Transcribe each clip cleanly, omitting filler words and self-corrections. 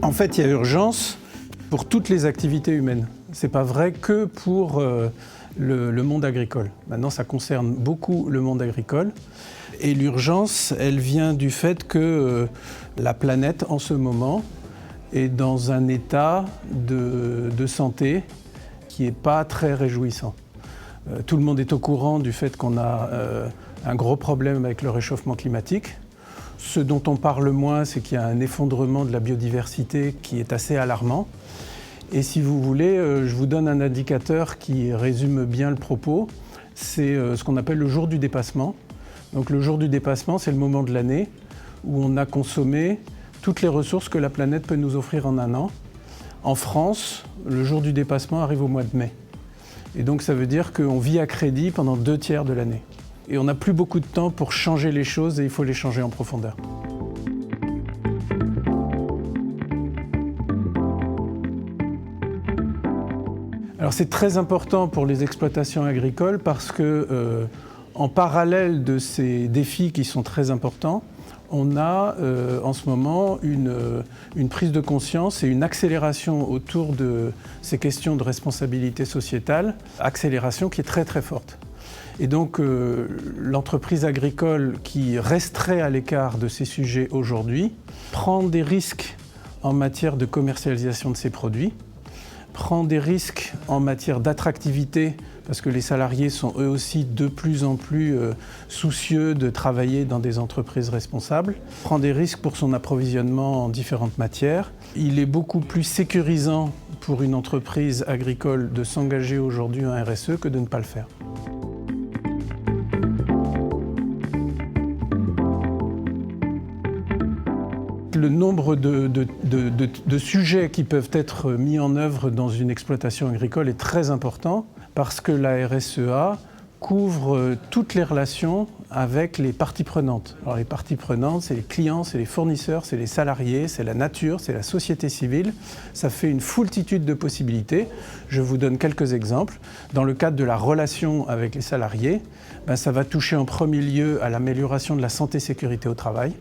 En fait, il y a urgence pour toutes les activités humaines. Ce n'est pas vrai que pour le monde agricole. Maintenant, ça concerne beaucoup le monde agricole. Et l'urgence, elle vient du fait que la planète, en ce moment, est dans un état de santé qui n'est pas très réjouissant. Tout le monde est au courant du fait qu'on a un gros problème avec le réchauffement climatique. Ce dont on parle moins, c'est qu'il y a un effondrement de la biodiversité qui est assez alarmant. Et si vous voulez, je vous donne un indicateur qui résume bien le propos. C'est ce qu'on appelle le jour du dépassement. Donc le jour du dépassement, c'est le moment de l'année où on a consommé toutes les ressources que la planète peut nous offrir en un an. En France, le jour du dépassement arrive au mois de mai. Et donc ça veut dire qu'on vit à crédit pendant 2/3 de l'année. Et on n'a plus beaucoup de temps pour changer les choses et il faut les changer en profondeur. Alors c'est très important pour les exploitations agricoles parce que en parallèle de ces défis qui sont très importants, on a en ce moment une prise de conscience et une accélération autour de ces questions de responsabilité sociétale, accélération qui est très très forte. Et donc l'entreprise agricole qui resterait à l'écart de ces sujets aujourd'hui prend des risques en matière de commercialisation de ses produits, prend des risques en matière d'attractivité parce que les salariés sont eux aussi de plus en plus soucieux de travailler dans des entreprises responsables, prend des risques pour son approvisionnement en différentes matières. Il est beaucoup plus sécurisant pour une entreprise agricole de s'engager aujourd'hui en RSE que de ne pas le faire. Le nombre de sujets qui peuvent être mis en œuvre dans une exploitation agricole est très important parce que la RSEA couvre toutes les relations avec les parties prenantes. Alors les parties prenantes, c'est les clients, c'est les fournisseurs, c'est les salariés, c'est la nature, c'est la société civile. Ça fait une foultitude de possibilités. Je vous donne quelques exemples. Dans le cadre de la relation avec les salariés, ça va toucher en premier lieu à l'amélioration de la santé-sécurité au travail.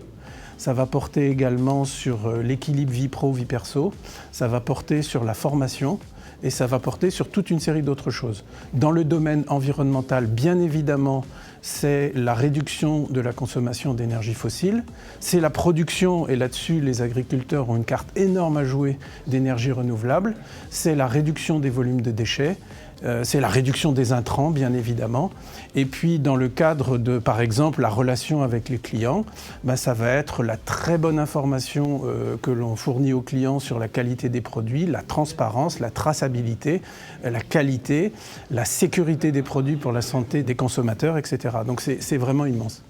Ça va porter également sur l'équilibre vie pro-vie perso, ça va porter sur la formation et ça va porter sur toute une série d'autres choses. Dans le domaine environnemental, bien évidemment, c'est la réduction de la consommation d'énergie fossile, c'est la production, et là-dessus les agriculteurs ont une carte énorme à jouer d'énergie renouvelable, c'est la réduction des volumes de déchets, c'est la réduction des intrants, bien évidemment. Et puis, dans le cadre de, par exemple, la relation avec les clients, ça va être la très bonne information que l'on fournit aux clients sur la qualité des produits, la transparence, la traçabilité, la qualité, la sécurité des produits pour la santé des consommateurs, etc. Donc, c'est vraiment immense.